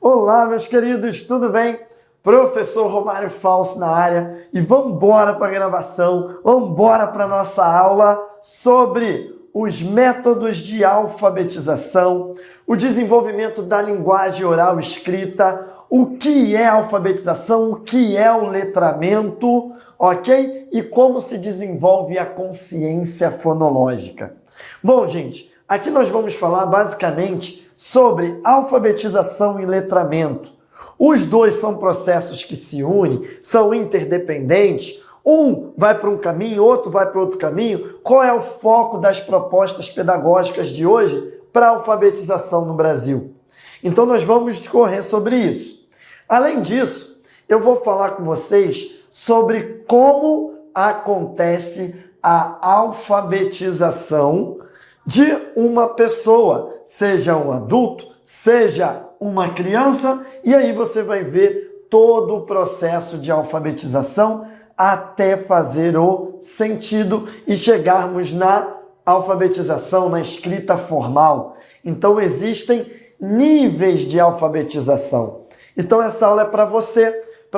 Olá, meus queridos, tudo bem? Professor Romário Falso na área e vamos embora para a gravação, vamos embora para a nossa aula sobre os métodos de alfabetização, o desenvolvimento da linguagem oral escrita, o que é alfabetização, o que é o letramento, ok? E como se desenvolve a consciência fonológica. Bom, gente, aqui nós vamos falar basicamente sobre alfabetização e letramento. Os dois são processos que se unem, são interdependentes. Um vai para um caminho, outro vai para outro caminho. Qual é o foco das propostas pedagógicas de hoje para a alfabetização no Brasil? Então nós vamos discorrer sobre isso. Além disso, eu vou falar com vocês sobre como acontece a alfabetização de uma pessoa, seja um adulto, seja uma criança, e aí você vai ver todo o processo de alfabetização até fazer o sentido e chegarmos na alfabetização, na escrita formal. Então existem níveis de alfabetização. Então essa aula é para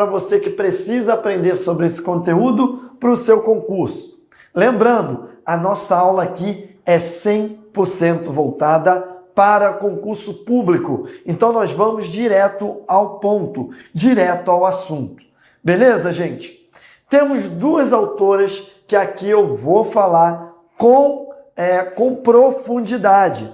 você que precisa aprender sobre esse conteúdo para o seu concurso. Lembrando, a nossa aula aqui é 100% voltada para concurso público. Então nós vamos direto ao ponto, direto ao assunto. Beleza, gente? Temos duas autoras que aqui eu vou falar com profundidade.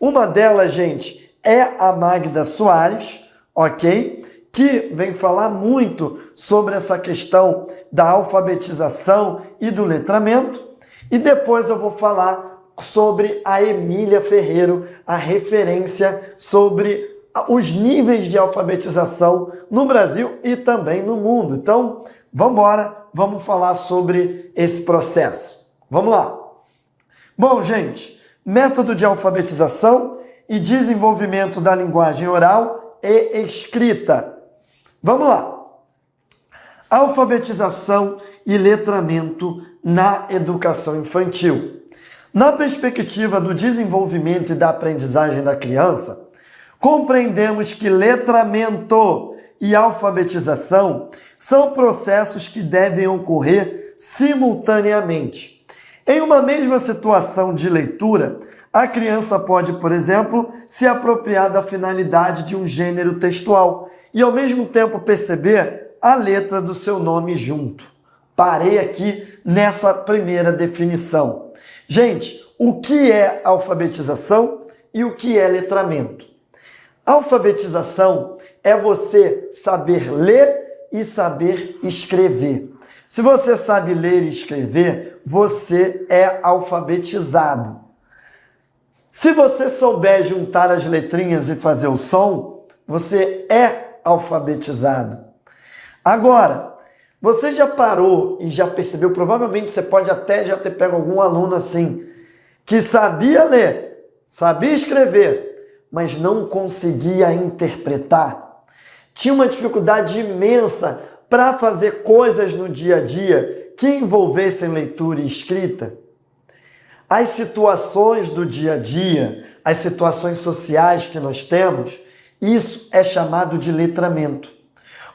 Uma delas, gente, é a Magda Soares, ok? Que vem falar muito sobre essa questão da alfabetização e do letramento. E depois eu vou falar sobre a Emília Ferreiro, a referência sobre os níveis de alfabetização no Brasil e também no mundo. Então, vamos embora, vamos falar sobre esse processo. Vamos lá. Bom, gente, método de alfabetização e desenvolvimento da linguagem oral e escrita. Vamos lá. Alfabetização e letramento na educação infantil. Na perspectiva do desenvolvimento e da aprendizagem da criança, compreendemos que letramento e alfabetização são processos que devem ocorrer simultaneamente. Em uma mesma situação de leitura, a criança pode, por exemplo, se apropriar da finalidade de um gênero textual e, ao mesmo tempo, perceber a letra do seu nome junto. Parei aqui nessa primeira definição. Gente, o que é alfabetização e o que é letramento? Alfabetização é você saber ler e saber escrever. Se você sabe ler e escrever, você é alfabetizado. Se você souber juntar as letrinhas e fazer o som, você é alfabetizado. Agora, você já parou e já percebeu, provavelmente você pode até já ter pego algum aluno assim, que sabia ler, sabia escrever, mas não conseguia interpretar. Tinha uma dificuldade imensa para fazer coisas no dia a dia que envolvessem leitura e escrita. As situações do dia a dia, as situações sociais que nós temos, isso é chamado de letramento.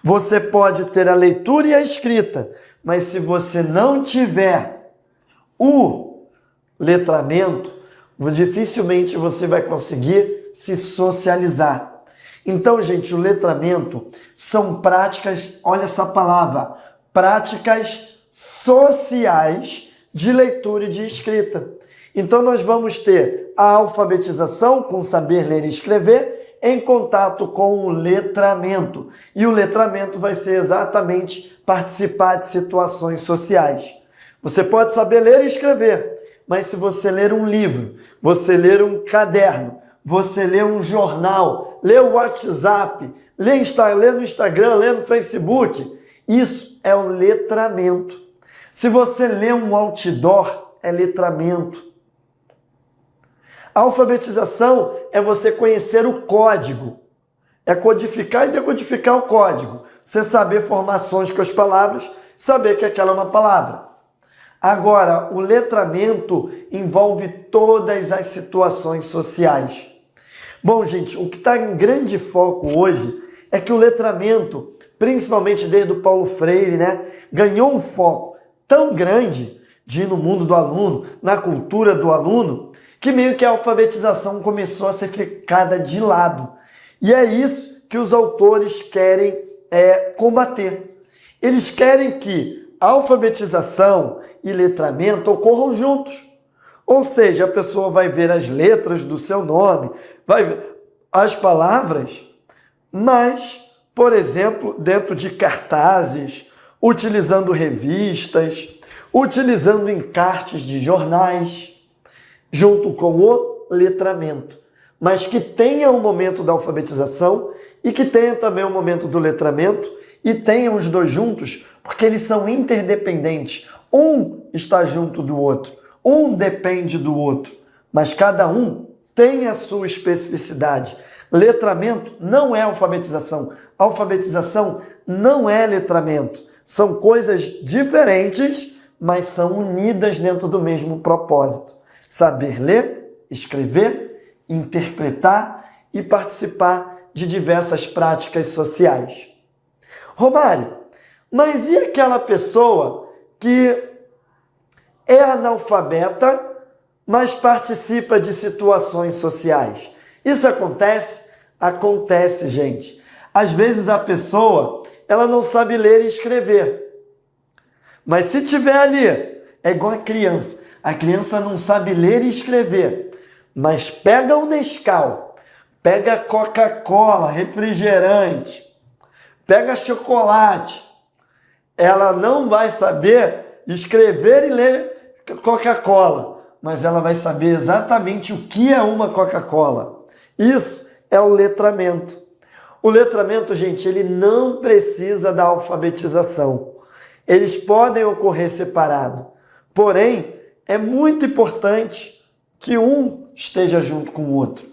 Você pode ter a leitura e a escrita, mas se você não tiver o letramento, dificilmente você vai conseguir se socializar. Então, gente, o letramento são práticas, olha essa palavra, práticas sociais de leitura e de escrita. Então, nós vamos ter a alfabetização com saber ler e escrever, em contato com o letramento. E o letramento vai ser exatamente participar de situações sociais. Você pode saber ler e escrever, mas se você ler um livro, você ler um caderno, você ler um jornal, ler o WhatsApp, ler no Instagram, ler no Facebook, isso é o letramento. Se você ler um outdoor, é letramento. A alfabetização é você conhecer o código. É codificar e decodificar o código. Você saber formações com as palavras, saber que aquela é uma palavra. Agora, o letramento envolve todas as situações sociais. Bom, gente, o que está em grande foco hoje é que o letramento, principalmente desde o Paulo Freire, né, ganhou um foco tão grande de ir no mundo do aluno, na cultura do aluno, que meio que a alfabetização começou a ser ficada de lado. E é isso que os autores querem combater. Eles querem que a alfabetização e letramento ocorram juntos. Ou seja, a pessoa vai ver as letras do seu nome, vai ver as palavras, mas, por exemplo, dentro de cartazes, utilizando revistas, utilizando encartes de jornais, junto com o letramento. Mas que tenha um momento da alfabetização e que tenha também um momento do letramento e tenha os dois juntos, porque eles são interdependentes. Um está junto do outro, um depende do outro, mas cada um tem a sua especificidade. Letramento não é alfabetização. Alfabetização não é letramento. São coisas diferentes, mas são unidas dentro do mesmo propósito. Saber ler, escrever, interpretar e participar de diversas práticas sociais. Romário, mas e aquela pessoa que é analfabeta, mas participa de situações sociais? Isso acontece? Acontece, gente. Às vezes a pessoa, ela não sabe ler e escrever. Mas se tiver ali, é igual a criança. A criança não sabe ler e escrever, mas pega o Nescau, pega Coca-Cola, refrigerante, pega chocolate. Ela não vai saber escrever e ler Coca-Cola, mas ela vai saber exatamente o que é uma Coca-Cola. Isso é o letramento. O letramento, gente, ele não precisa da alfabetização. Eles podem ocorrer separado. Porém, é muito importante que um esteja junto com o outro.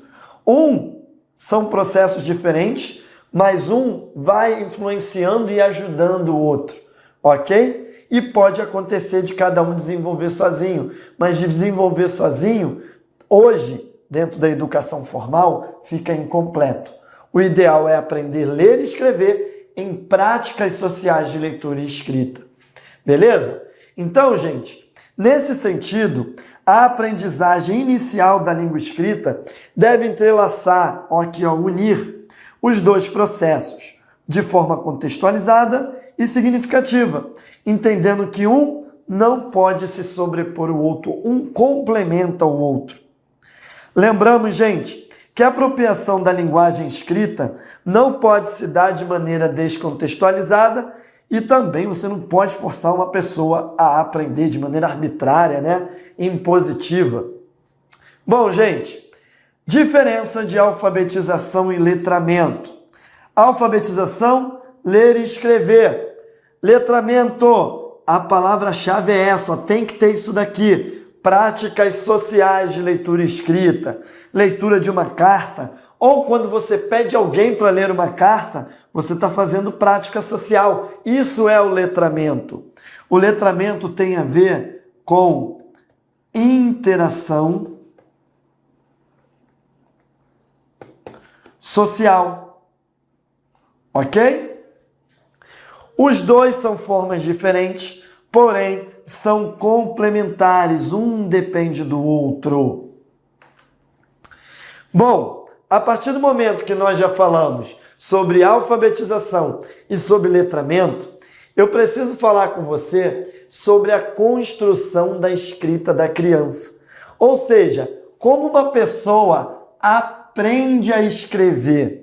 São processos diferentes, mas um vai influenciando e ajudando o outro, ok? E pode acontecer de cada um desenvolver sozinho, mas de desenvolver sozinho, hoje, dentro da educação formal, fica incompleto. O ideal é aprender a ler e escrever em práticas sociais de leitura e escrita. Beleza? Então, gente, nesse sentido, a aprendizagem inicial da língua escrita deve entrelaçar, unir os dois processos de forma contextualizada e significativa, entendendo que um não pode se sobrepor ao outro, um complementa o outro. Lembramos, gente, que a apropriação da linguagem escrita não pode se dar de maneira descontextualizada e também você não pode forçar uma pessoa a aprender de maneira arbitrária, né? Impositiva. Bom, gente, diferença de alfabetização e letramento. Alfabetização, ler e escrever. Letramento, a palavra-chave é essa, tem que ter isso daqui. Práticas sociais de leitura e escrita, leitura de uma carta, ou quando você pede alguém para ler uma carta, você está fazendo prática social. Isso é o letramento. O letramento tem a ver com interação social. Ok? Os dois são formas diferentes, porém são complementares, um depende do outro. Bom, a partir do momento que nós já falamos sobre alfabetização e sobre letramento, eu preciso falar com você sobre a construção da escrita da criança. Ou seja, como uma pessoa aprende a escrever.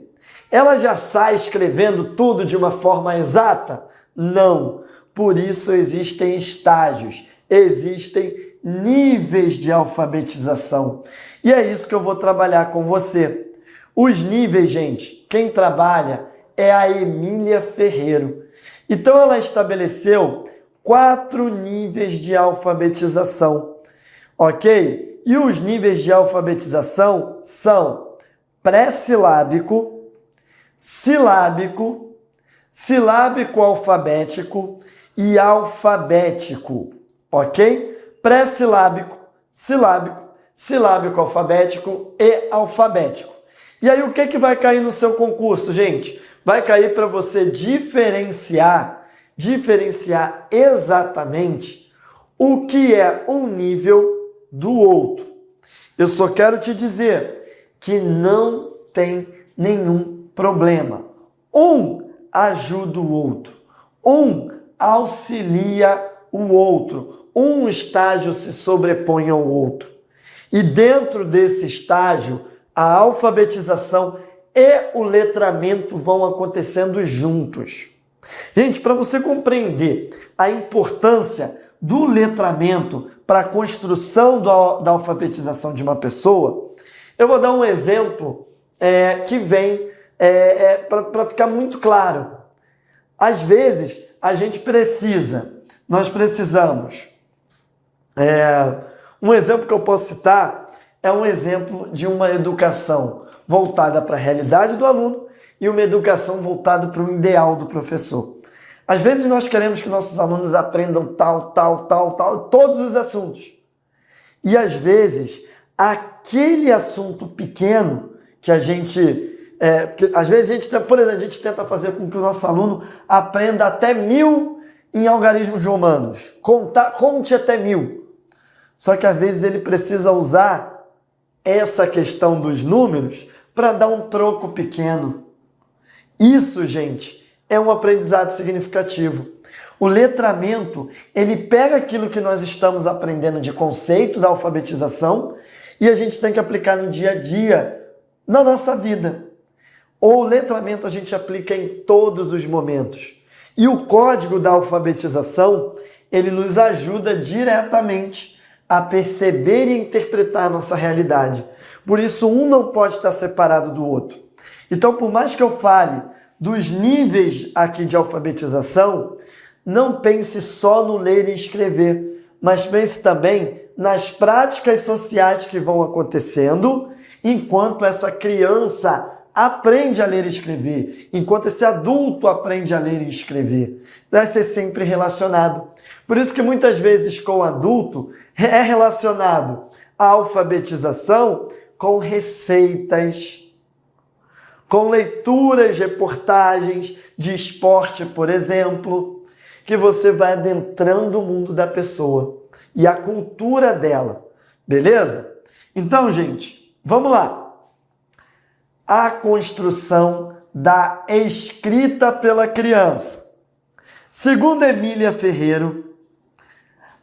Ela já sai escrevendo tudo de uma forma exata? Não. Por isso existem estágios, existem níveis de alfabetização. E é isso que eu vou trabalhar com você. Os níveis, gente, quem trabalha é a Emília Ferreiro. Então ela estabeleceu 4 níveis de alfabetização, ok? E os níveis de alfabetização são pré-silábico, silábico, silábico alfabético e alfabético, ok? Pré-silábico, silábico, silábico alfabético e alfabético. E aí o que vai cair no seu concurso, gente? Vai cair para você diferenciar exatamente o que é um nível do outro. Eu só quero te dizer que não tem nenhum problema. Um ajuda o outro, um auxilia o outro, um estágio se sobrepõe ao outro. E dentro desse estágio, a alfabetização e o letramento vão acontecendo juntos. Gente, para você compreender a importância do letramento para a construção da alfabetização de uma pessoa, eu vou dar um exemplo que vem para ficar muito claro. Às vezes, nós precisamos. Um exemplo que eu posso citar é um exemplo de uma educação voltada para a realidade do aluno e uma educação voltada para o ideal do professor. Às vezes nós queremos que nossos alunos aprendam tal, todos os assuntos. E às vezes, aquele assunto pequeno que às vezes a gente tenta fazer com que o nosso aluno aprenda até 1000 em algarismos romanos. Conte até 1000. Só que às vezes ele precisa usar essa questão dos números para dar um troco pequeno. Isso, gente, é um aprendizado significativo. O letramento, ele pega aquilo que nós estamos aprendendo de conceito da alfabetização e a gente tem que aplicar no dia a dia, na nossa vida. O letramento a gente aplica em todos os momentos. E o código da alfabetização, ele nos ajuda diretamente a perceber e interpretar a nossa realidade. Por isso, um não pode estar separado do outro. Então, por mais que eu fale dos níveis aqui de alfabetização, não pense só no ler e escrever, mas pense também nas práticas sociais que vão acontecendo enquanto essa criança aprende a ler e escrever, enquanto esse adulto aprende a ler e escrever. Vai ser sempre relacionado. Por isso que muitas vezes com o adulto é relacionado a alfabetização com receitas, com leituras, reportagens de esporte, por exemplo, que você vai adentrando o mundo da pessoa e a cultura dela, beleza? Então, gente, vamos lá. A construção da escrita pela criança. Segundo Emília Ferreiro,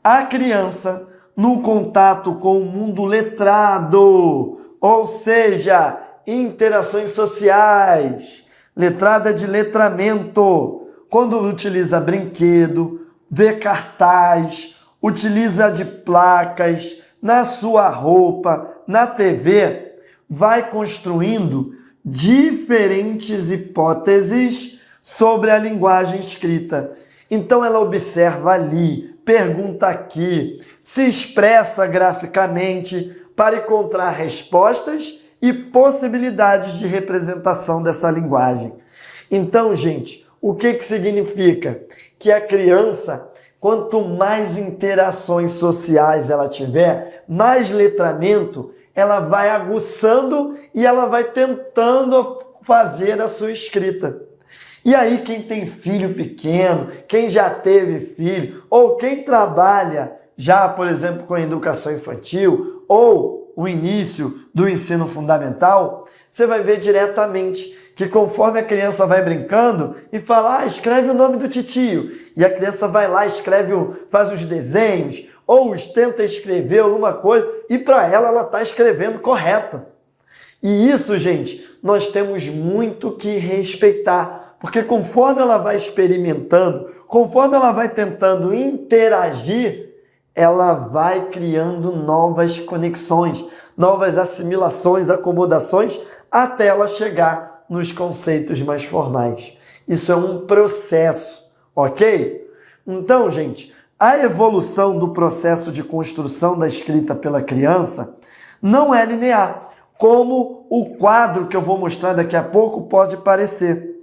a criança, no contato com o mundo letrado, ou seja, interações sociais, letrada de letramento, quando utiliza brinquedo, vê cartaz, utiliza de placas, na sua roupa, na TV, vai construindo diferentes hipóteses sobre a linguagem escrita. Então ela observa ali, pergunta aqui, se expressa graficamente para encontrar respostas e possibilidades de representação dessa linguagem. Então, gente, o que significa? Que a criança, quanto mais interações sociais ela tiver, mais letramento, ela vai aguçando e ela vai tentando fazer a sua escrita. E aí quem tem filho pequeno, quem já teve filho, ou quem trabalha já, por exemplo, com a educação infantil, ou o início do ensino fundamental, você vai ver diretamente que conforme a criança vai brincando e fala, escreve o nome do titio, e a criança vai lá, faz os desenhos, ou tenta escrever alguma coisa, e para ela está escrevendo correto. E isso, gente, nós temos muito que respeitar, porque conforme ela vai experimentando, conforme ela vai tentando interagir, ela vai criando novas conexões, novas assimilações, acomodações, até ela chegar nos conceitos mais formais. Isso é um processo, ok? Então, gente, a evolução do processo de construção da escrita pela criança não é linear, como o quadro que eu vou mostrar daqui a pouco pode parecer.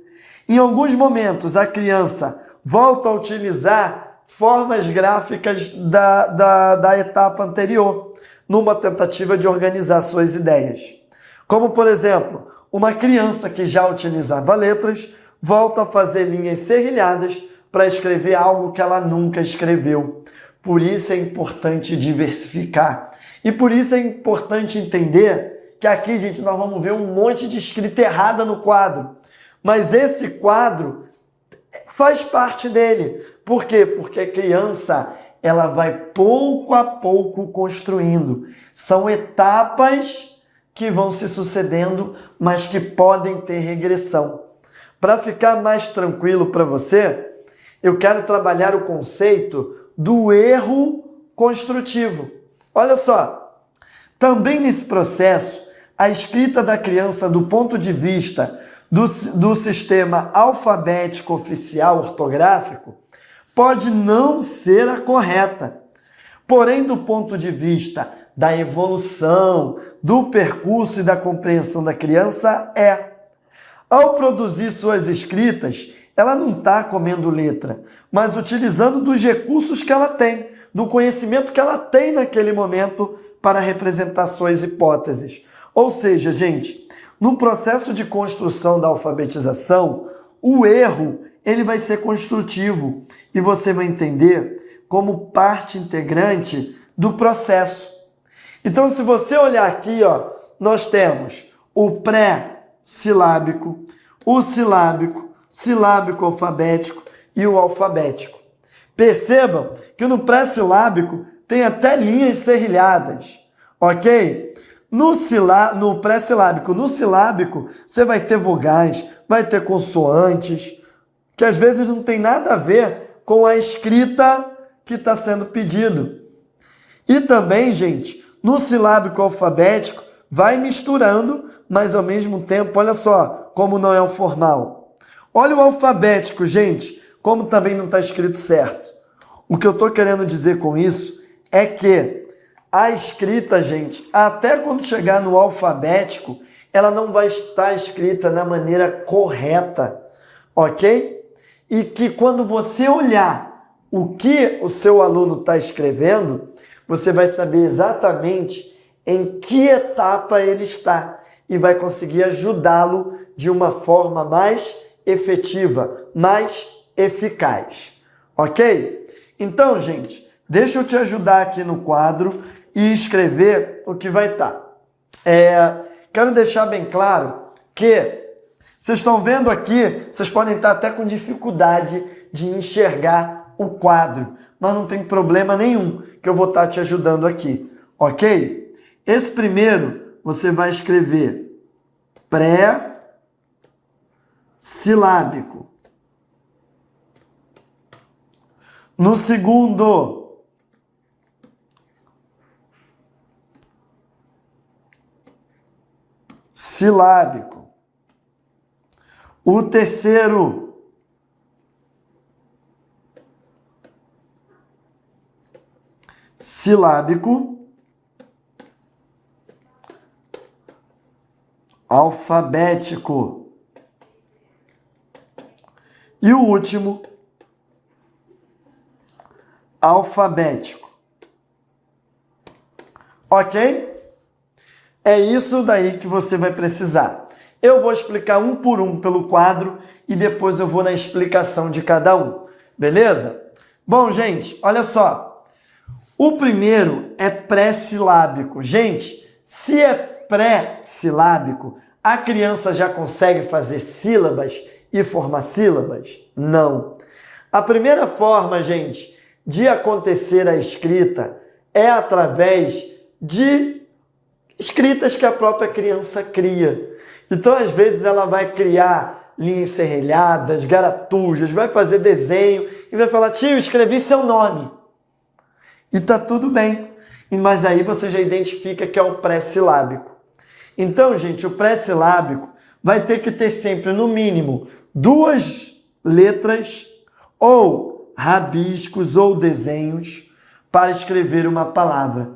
Em alguns momentos, a criança volta a utilizar formas gráficas da etapa anterior, numa tentativa de organizar suas ideias. Como, por exemplo, uma criança que já utilizava letras volta a fazer linhas serrilhadas para escrever algo que ela nunca escreveu. Por isso é importante diversificar. E por isso é importante entender que aqui, gente, nós vamos ver um monte de escrita errada no quadro. Mas esse quadro faz parte dele. Por quê? Porque a criança, ela vai pouco a pouco construindo. São etapas que vão se sucedendo, mas que podem ter regressão. Para ficar mais tranquilo para você, eu quero trabalhar o conceito do erro construtivo. Olha só, também nesse processo, a escrita da criança do ponto de vista do sistema alfabético oficial ortográfico pode não ser a correta. Porém, do ponto de vista da evolução, do percurso e da compreensão da criança, é. Ao produzir suas escritas, ela não está comendo letra, mas utilizando dos recursos que ela tem, do conhecimento que ela tem naquele momento para representar suas hipóteses. Ou seja, gente, no processo de construção da alfabetização, o erro ele vai ser construtivo e você vai entender como parte integrante do processo. Então, se você olhar aqui, ó, nós temos o pré-silábico, o silábico, silábico alfabético e o alfabético. Percebam que no pré-silábico tem até linhas serrilhadas, ok? No pré-silábico, no silábico, você vai ter vogais, vai ter consoantes, que às vezes não tem nada a ver com a escrita que está sendo pedido. E também, gente, no silábico alfabético, vai misturando, mas ao mesmo tempo, olha só, como não é o formal. Olha o alfabético, gente, como também não está escrito certo. O que eu estou querendo dizer com isso é que a escrita, gente, até quando chegar no alfabético, ela não vai estar escrita da maneira correta, ok? E que quando você olhar o que o seu aluno está escrevendo, você vai saber exatamente em que etapa ele está e vai conseguir ajudá-lo de uma forma mais efetiva, mais eficaz, ok? Então, gente, deixa eu te ajudar aqui no quadro e escrever o que vai estar. Quero deixar bem claro que vocês estão vendo aqui, vocês podem estar até com dificuldade de enxergar o quadro, mas não tem problema nenhum, que eu vou estar te ajudando aqui, ok? Esse primeiro, você vai escrever pré-silábico. No segundo, silábico. O terceiro, silábico. Alfabético. E o último, alfabético. Ok? É isso daí que você vai precisar. Eu vou explicar um por um pelo quadro e depois eu vou na explicação de cada um. Beleza? Bom, gente, olha só. O primeiro é pré-silábico. Gente, se é pré-silábico, a criança já consegue fazer sílabas e formar sílabas? Não. A primeira forma, gente, de acontecer a escrita é através de escritas que a própria criança cria. Então, às vezes, ela vai criar linhas serrilhadas, garatujas, vai fazer desenho e vai falar: tio, escrevi seu nome. E tá tudo bem. Mas aí você já identifica que é o pré-silábico. Então, gente, o pré-silábico vai ter que ter sempre, no mínimo, 2 letras ou rabiscos ou desenhos para escrever uma palavra.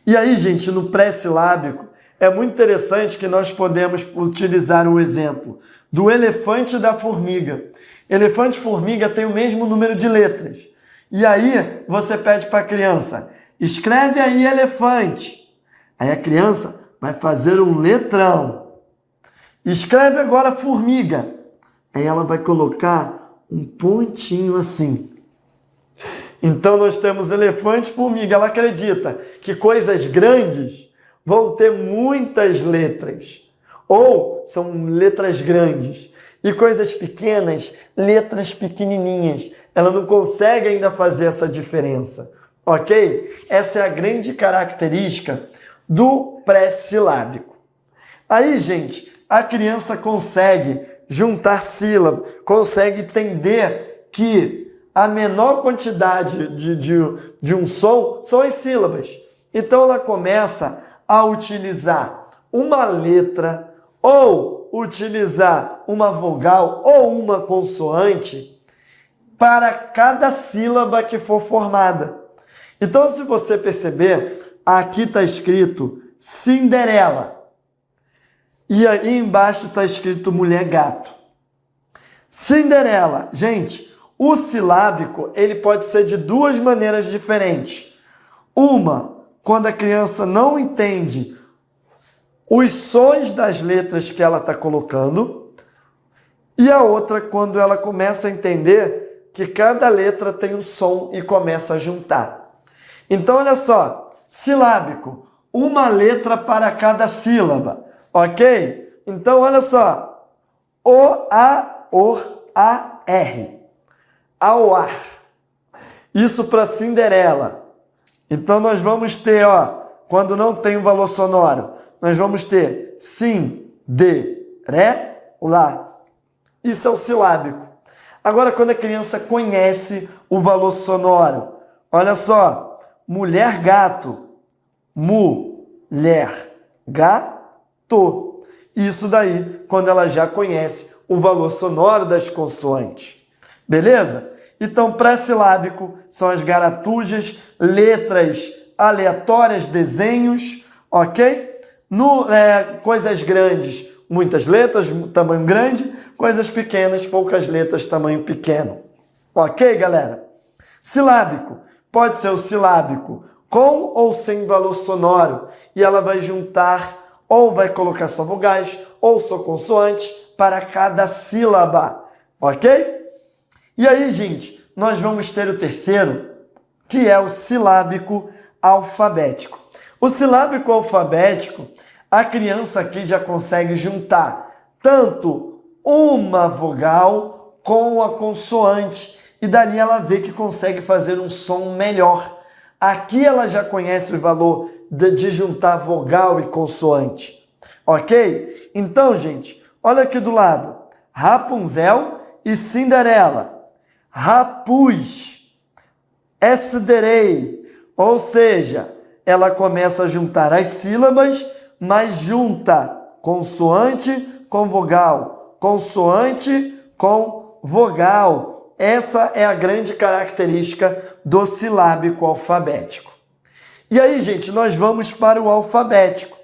E aí, gente, no pré-silábico, é muito interessante que nós podemos utilizar o exemplo do elefante e da formiga. Elefante e formiga têm o mesmo número de letras. E aí, você pede para a criança: escreve aí elefante. Aí a criança vai fazer um letrão. Escreve agora formiga. Aí ela vai colocar um pontinho assim. Então nós temos elefante, formiga. Ela acredita que coisas grandes vão ter muitas letras. Ou são letras grandes. E coisas pequenas, letras pequenininhas. Ela não consegue ainda fazer essa diferença. Ok? Essa é a grande característica do pré-silábico. Aí, gente, a criança consegue juntar sílabas, consegue entender que a menor quantidade de um som são as sílabas. Então, ela começa a utilizar uma letra ou utilizar uma vogal ou uma consoante para cada sílaba que for formada. Então, se você perceber, aqui está escrito Cinderela. E aí embaixo está escrito mulher gato. Cinderela. Gente, o silábico ele pode ser de duas maneiras diferentes. Uma, quando a criança não entende os sons das letras que ela está colocando. E a outra, quando ela começa a entender que cada letra tem um som e começa a juntar. Então, olha só. Silábico. Uma letra para cada sílaba. Ok? Então, olha só. O, A, OR, A, R. Aoar. Isso para Cinderela. Então, nós vamos ter, ó, quando não tem um valor sonoro, nós vamos ter sim, de, ré, lá. Isso é o silábico. Agora, quando a criança conhece o valor sonoro, olha só. Mulher, gato. Mulher, gato. Isso daí, quando ela já conhece o valor sonoro das consoantes. Beleza? Então, pré-silábico são as garatujas, letras aleatórias, desenhos, ok? Coisas grandes, muitas letras, tamanho grande. Coisas pequenas, poucas letras, tamanho pequeno. Ok, galera? Silábico. Pode ser o silábico com ou sem valor sonoro. E ela vai juntar ou vai colocar só vogais ou só consoantes para cada sílaba. Ok? E aí, gente, nós vamos ter o terceiro, que é o silábico alfabético. O silábico alfabético, a criança aqui já consegue juntar tanto uma vogal com a consoante. E dali ela vê que consegue fazer um som melhor. Aqui ela já conhece o valor de juntar vogal e consoante. Ok? Então, gente, olha aqui do lado. Rapunzel e Cinderela. Rapuz, esderei. Ou seja, ela começa a juntar as sílabas, mas junta consoante com vogal. Consoante com vogal. Essa é a grande característica do silábico alfabético. E aí, gente, nós vamos para o alfabético.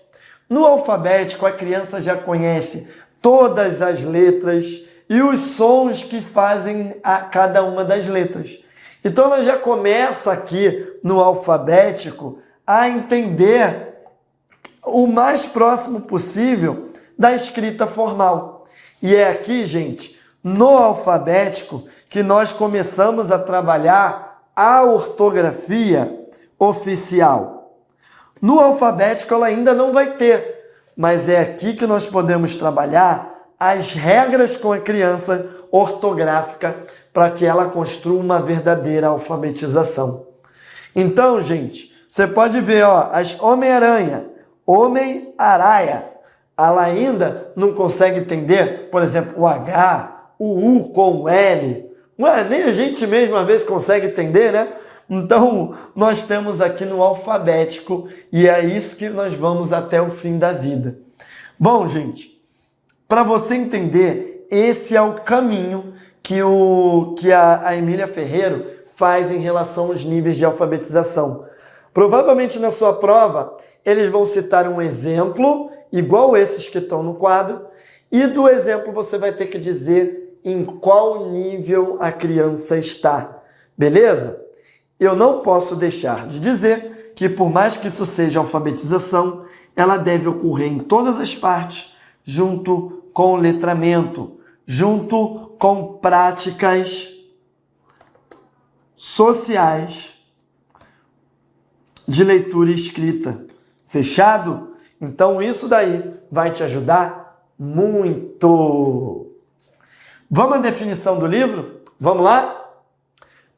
No alfabético, a criança já conhece todas as letras e os sons que fazem a cada uma das letras. Então, ela já começa aqui no alfabético a entender o mais próximo possível da escrita formal. E é aqui, gente, no alfabético, que nós começamos a trabalhar a ortografia oficial. No alfabético ela ainda não vai ter, mas é aqui que nós podemos trabalhar as regras com a criança ortográfica para que ela construa uma verdadeira alfabetização. Então, gente, você pode ver, ó, as Homem-Aranha, Homem-Araia, ela ainda não consegue entender, por exemplo, o H, o U com o L. Ué, nem a gente mesmo às vezes consegue entender, né? Então, nós temos aqui no alfabético e é isso que nós vamos até o fim da vida. Bom, gente, para você entender, esse é o caminho que a Emília Ferreiro faz em relação aos níveis de alfabetização. Provavelmente na sua prova, eles vão citar um exemplo, igual esses que estão no quadro, e do exemplo você vai ter que dizer em qual nível a criança está, beleza? eu não posso deixar de dizer que, por mais que isso seja alfabetização, ela deve ocorrer em todas as partes, junto com o letramento, junto com práticas sociais de leitura e escrita. Fechado? Então isso daí vai te ajudar muito. Vamos à definição do livro? Vamos lá?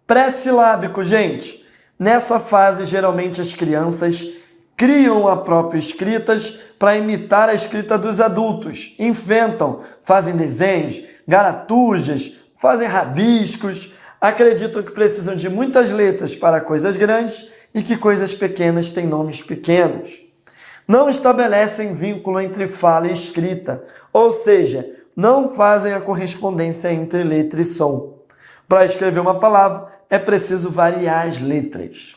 Pré-silábico, gente. Nessa fase, geralmente as crianças criam a própria escritas para imitar a escrita dos adultos. Inventam, fazem desenhos, garatujas, fazem rabiscos, acreditam que precisam de muitas letras para coisas grandes e que coisas pequenas têm nomes pequenos. Não estabelecem vínculo entre fala e escrita, ou seja, não fazem a correspondência entre letra e som. Para escrever uma palavra, é preciso variar as letras.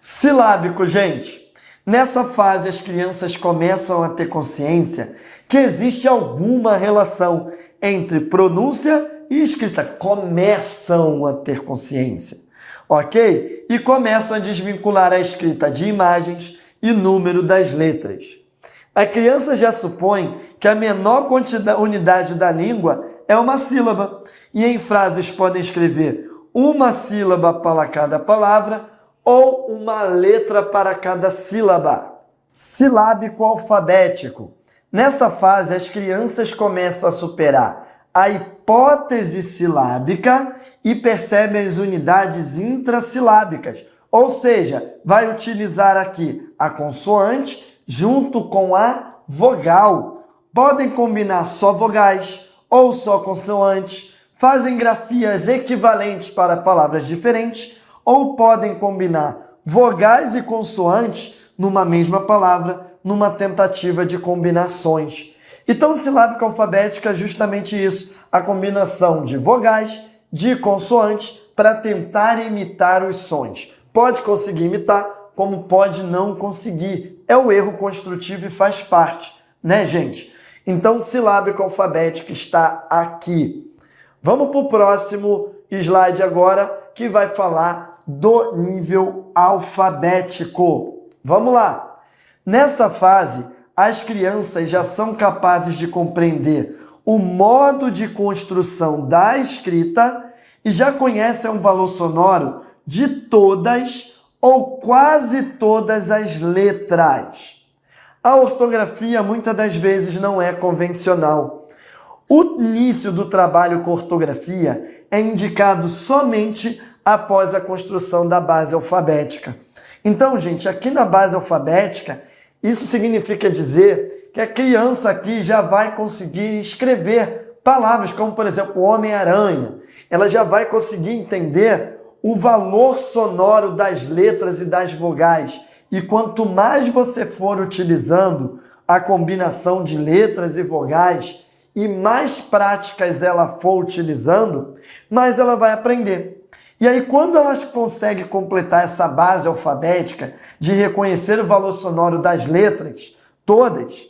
Silábico, gente. Nessa fase, as crianças começam a ter consciência que existe alguma relação entre pronúncia e escrita. Começam a ter consciência, ok? E começam a desvincular a escrita de imagens e número das letras. A criança já supõe que a menor unidade da língua é uma sílaba, e em frases podem escrever uma sílaba para cada palavra ou uma letra para cada sílaba. Silábico alfabético. Nessa fase, as crianças começam a superar a hipótese silábica e percebem as unidades intrassilábicas, ou seja, vai utilizar aqui a consoante junto com a vogal. Podem combinar só vogais ou só consoantes, fazem grafias equivalentes para palavras diferentes, ou podem combinar vogais e consoantes numa mesma palavra, numa tentativa de combinações. Então, silábica alfabética é justamente isso, a combinação de vogais, de consoantes, para tentar imitar os sons. Pode conseguir imitar, como pode não conseguir. É o erro construtivo e faz parte, né, gente? Então, silábica alfabética está aqui. Vamos para o próximo slide agora, que vai falar do nível alfabético. Vamos lá. Nessa fase, as crianças já são capazes de compreender o modo de construção da escrita e já conhecem o valor sonoro de todas ou quase todas as letras. A ortografia muitas das vezes não é convencional. O início do trabalho com ortografia é indicado somente após a construção da base alfabética. Então, gente, aqui na base alfabética, isso significa dizer que a criança aqui já vai conseguir escrever palavras como, por exemplo, Homem-Aranha. Ela já vai conseguir entender o valor sonoro das letras e das vogais. E quanto mais você for utilizando a combinação de letras e vogais e mais práticas ela for utilizando, mais ela vai aprender. E aí, quando ela consegue completar essa base alfabética de reconhecer o valor sonoro das letras, todas,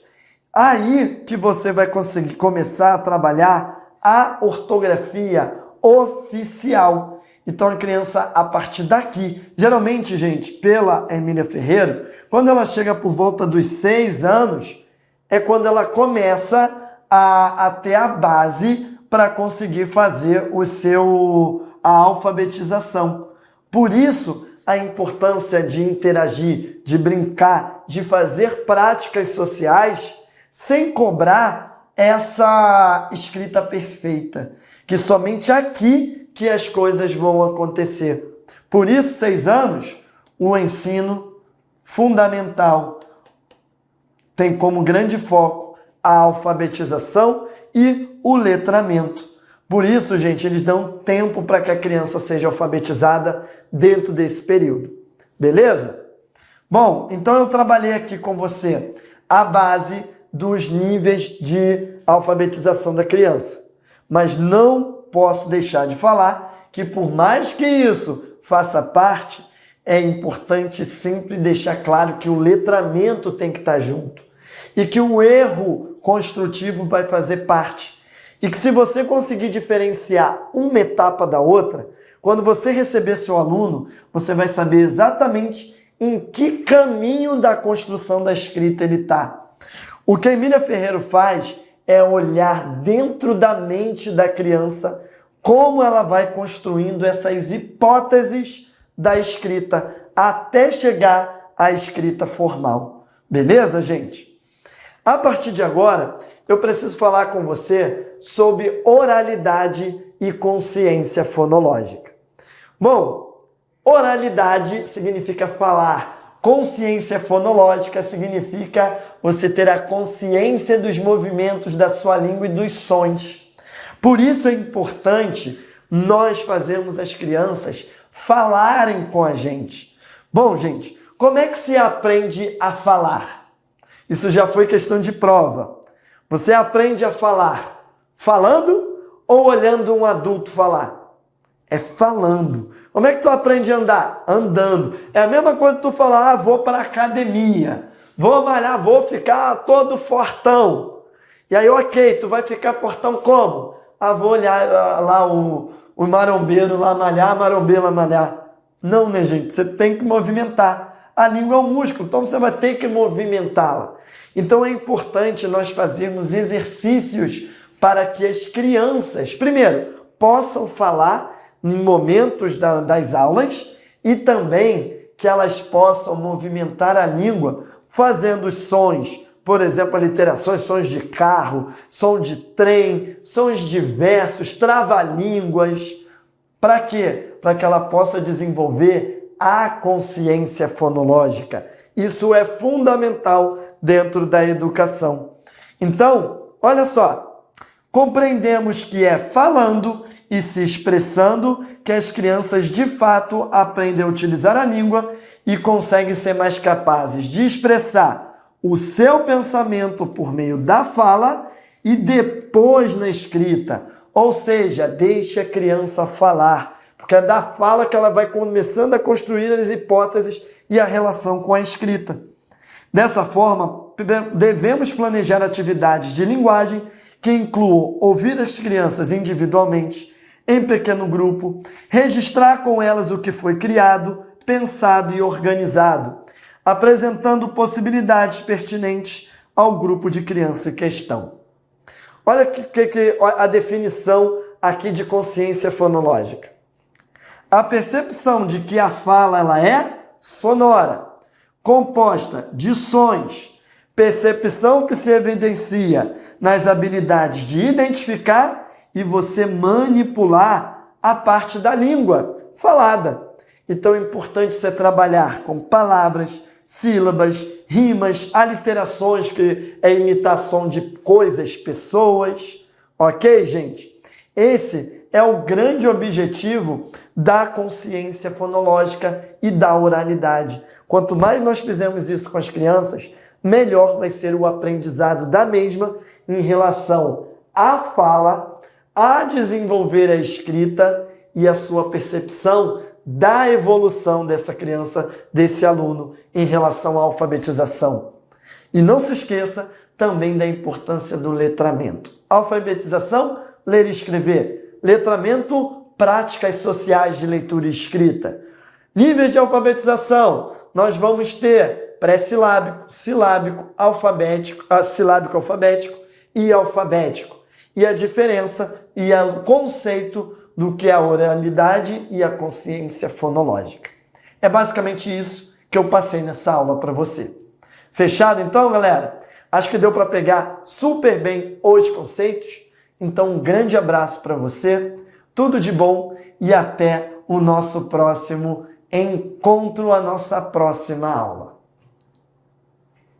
aí que você vai conseguir começar a trabalhar a ortografia oficial. Então, a criança, a partir daqui, geralmente, gente, pela Emília Ferreiro, quando ela chega por volta dos 6 anos, é quando ela começa a ter a base para conseguir fazer a alfabetização. Por isso, a importância de interagir, de brincar, de fazer práticas sociais sem cobrar essa escrita perfeita, que somente aqui que as coisas vão acontecer. Por isso, 6 anos, o ensino fundamental tem como grande foco a alfabetização e o letramento. Por isso, gente, eles dão tempo para que a criança seja alfabetizada dentro desse período. Beleza? Bom, então eu trabalhei aqui com você a base dos níveis de alfabetização da criança. Mas não posso deixar de falar que, por mais que isso faça parte, é importante sempre deixar claro que o letramento tem que estar junto e que o erro construtivo vai fazer parte. E que se você conseguir diferenciar uma etapa da outra, Quando você receber seu aluno, você vai saber exatamente em que caminho da construção da escrita ele está. O que a Emília Ferreiro faz é olhar dentro da mente da criança como ela vai construindo essas hipóteses da escrita até chegar à escrita formal. Beleza, gente? A partir de agora, eu preciso falar com você sobre oralidade e consciência fonológica. Bom, oralidade significa falar. Consciência fonológica significa você ter a consciência dos movimentos da sua língua e dos sons. Por isso é importante nós fazermos as crianças falarem com a gente. Bom, gente, como é que se aprende a falar? Isso já foi questão de prova. Você aprende a falar falando ou olhando um adulto falar? É falando. Como é que tu aprende a andar? Andando. É a mesma coisa que tu falar, vou para a academia, vou malhar, vou ficar todo fortão. E aí, ok, tu vai ficar fortão como? Vou olhar lá o marombeiro lá malhar, a marombeira malhar. Não, né, gente? Você tem que movimentar. A língua é um músculo, então você vai ter que movimentá-la. Então é importante nós fazermos exercícios para que as crianças, primeiro, possam falar em momentos das aulas e também que elas possam movimentar a língua fazendo sons, por exemplo, aliterações, sons de carro, som de trem, sons diversos, trava-línguas. Para quê? Para que ela possa desenvolver a consciência fonológica. Isso é fundamental dentro da educação. Então, olha só, compreendemos que é falando e se expressando que as crianças de fato aprendem a utilizar a língua e conseguem ser mais capazes de expressar o seu pensamento por meio da fala e depois na escrita. Ou seja, deixe a criança falar, porque é da fala que ela vai começando a construir as hipóteses e a relação com a escrita. Dessa forma, devemos planejar atividades de linguagem que incluam ouvir as crianças individualmente, em pequeno grupo, registrar com elas o que foi criado, pensado e organizado, apresentando possibilidades pertinentes ao grupo de criança em questão. Olha a definição aqui de consciência fonológica. A percepção de que a fala ela é sonora, composta de sons, percepção que se evidencia nas habilidades de identificar e você manipular a parte da língua falada. Então é importante você trabalhar com palavras, sílabas, rimas, aliterações, que é imitação de coisas, pessoas. Ok, gente? Esse é o grande objetivo da consciência fonológica e da oralidade. Quanto mais nós fizermos isso com as crianças, melhor vai ser o aprendizado da mesma em relação à fala, a desenvolver a escrita e a sua percepção da evolução dessa criança, desse aluno, em relação à alfabetização. E não se esqueça também da importância do letramento. Alfabetização, ler e escrever. Letramento, práticas sociais de leitura e escrita. Níveis de alfabetização, nós vamos ter pré-silábico, silábico, alfabético, silábico-alfabético e alfabético. E a diferença e o conceito do que é a oralidade e a consciência fonológica. É basicamente isso que eu passei nessa aula para você. Fechado então, galera? Acho que deu para pegar super bem os conceitos. Então, um grande abraço para você, tudo de bom e até o nosso próximo encontro, a nossa próxima aula.